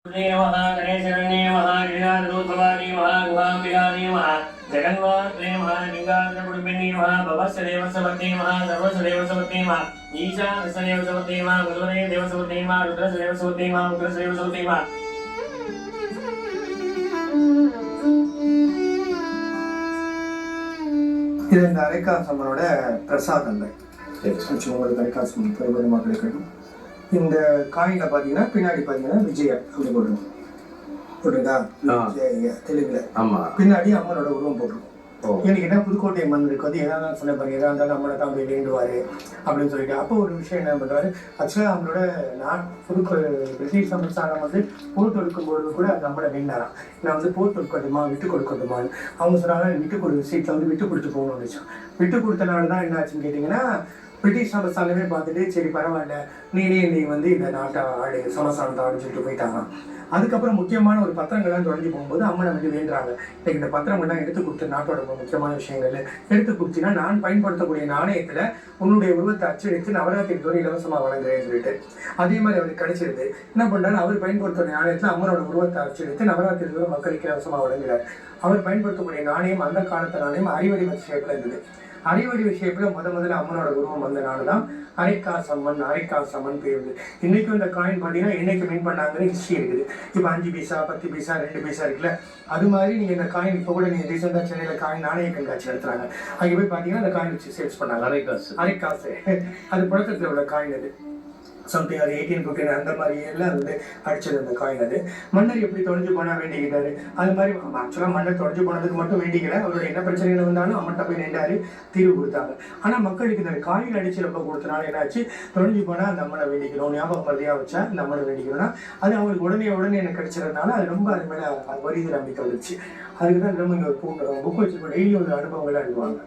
गणेशरण्ये महागृहारूपवाणी महागुहाम्बिकानि जगन्मात्रे महालिंगाकुटुम्बिनी भवस्सदेव सवते सर्वसदेव सवते ईशानसदेव सवते गुरुवरे देव सवते रुद्रसदेव सवते उग्रसदेव सवते இது இந்த அரைக்காசம்மனோட பிரசாதங்கள். உங்களுக்கு அரைக்காசம்மன் பெருமாள் கிடைக்கணும். இந்த காயில பாத்தீங்கன்னா பின்னாடி பாத்தீங்கன்னா விஜய அப்படி போட்டுருவோம். போட்டுருக்கா தெலுங்குல பின்னாடி அம்மனோட உருவம் போட்டுருவோம். எனக்கு என்ன புதுக்கோட்டை மன்னருக்கு வந்து எதாவது சொன்ன பாருங்க, எதா இருந்தாலும் அம்மனை தான் போய் வேண்டுவாரு அப்படின்னு சொல்லிட்டு அப்போ ஒரு விஷயம் என்ன பண்றாரு, ஆக்சுவலா அவங்களோட பிரிட்டிஷ் சமஸ்தானம் வந்து போர் தொடுக்கும்போது கூட அந்த அம்மனை வேண்டாராம். நான் வந்து போர் தொடுக்கட்டுமா விட்டு கொடுக்கட்டுமான்னு அவங்க சொன்னாங்க, விட்டு கொடு சீட்ல வந்து விட்டு கொடுத்து போகணும்னு நினைச்சோம். விட்டு கொடுத்தனாலதான் என்ன ஆச்சுன்னு கேட்டீங்கன்னா, பிரிட்டிஷ் சமஸ்தானமே பார்த்துட்டு சரி பரவாயில்ல நீ வந்து இந்த நாட்டை ஆடு சமஸ்தானத்தை ஆடுன்னு சொல்லிட்டு போயிட்டாங்க. அதுக்கப்புறம் முக்கியமான ஒரு பத்திரங்கள்லாம் தொடங்கி போகும்போது அம்மனை வந்து வேண்டுறாங்க, இன்னைக்கு இந்த பத்திரங்கள்லாம் எடுத்து கொடுத்து நாட்டோட முக்கியமான விஷயங்கள் எடுத்து கொடுத்தீங்கன்னா நான் பயன்படுத்தக்கூடிய நாணயத்துல உன்னுடைய உருவத்தை அச்சடித்து நவராத்திரி தோறும் இலவசமா வழங்குறேன்னு சொல்லிட்டு அதே மாதிரி அவருக்கு கிடைச்சிருது. என்ன பண்றாரு, அவர் பயன்படுத்தக்கூடிய நாணயத்துல அம்மனோட உருவத்தை அச்சடித்து நவராத்திரி தோறும் மக்களுக்கு இலவசமா வழங்குறாரு. அவர் பயன்படுத்தக்கூடிய நாணயம் அந்த காலத்து நாணயம் அறிவடிவ ஷேப்ல இருந்தது. அறிவடிவ ஷேப்ல முதல்ல அம்மனோட உருவம் வந்த நாடுதான் அரைக்காசம்மன் பேர். இன்னைக்கும் இந்த காயின் பாத்தீங்கன்னா என்னைக்கு மீன் பண்ணாங்கன்னு ஹிஸ்டரி இருக்குது. இப்ப 5 பைசா 10 பைசா 2 பைசா இருக்குல்ல, அது மாதிரி நீங்க இந்த காயின் இப்ப கூட நீங்க ரீசெண்டா சென்னையில காயின் நாணய கண்காட்சி நடத்துறாங்க. அங்கே போய் பாத்தீங்கன்னா அந்த காயின் வச்சு சேல்ஸ் பண்ணாங்க. அரைக்காசு அது புழக்கத்துல உள்ள காயின். அது சம்திங் அது 1815 அந்த மாதிரி எல்லாம் வந்து அடிச்சது அந்த காயின். அது மன்னர் எப்படி தொலைஞ்சு போனா வேண்டிக்கிட்டாரு, அது மாதிரி ஆக்சுவலா மன்னர் தொலைஞ்சு போனதுக்கு மட்டும் வேண்டிக்கல, அவரோட என்ன பிரச்சனைகள் வந்தாலும் அம்மன்ட்ட போய் நின்றாரு, தீர்வு கொடுத்தாங்க. ஆனா மக்களுக்கு இந்த காயின் அடிச்சு ரொம்ப கொடுத்தனால என்னாச்சு, தொலைஞ்சு போனா அந்த அம்மனை வேண்டிக்கணும், ஞாபகம் மருதியா வச்சா இந்த அம்மனை வேண்டிக்கணும்னா அது அவங்களுக்கு உடனே எனக்கு கிடைச்சதுனால அது ரொம்ப அது மேல வரிது நம்பிக்கை வந்துச்சு. அதுக்குதான் ரொம்ப இங்க ஒரு புக் வச்சு டெய்லி ஒரு அனுபவங்களை அனுப்புவாங்க.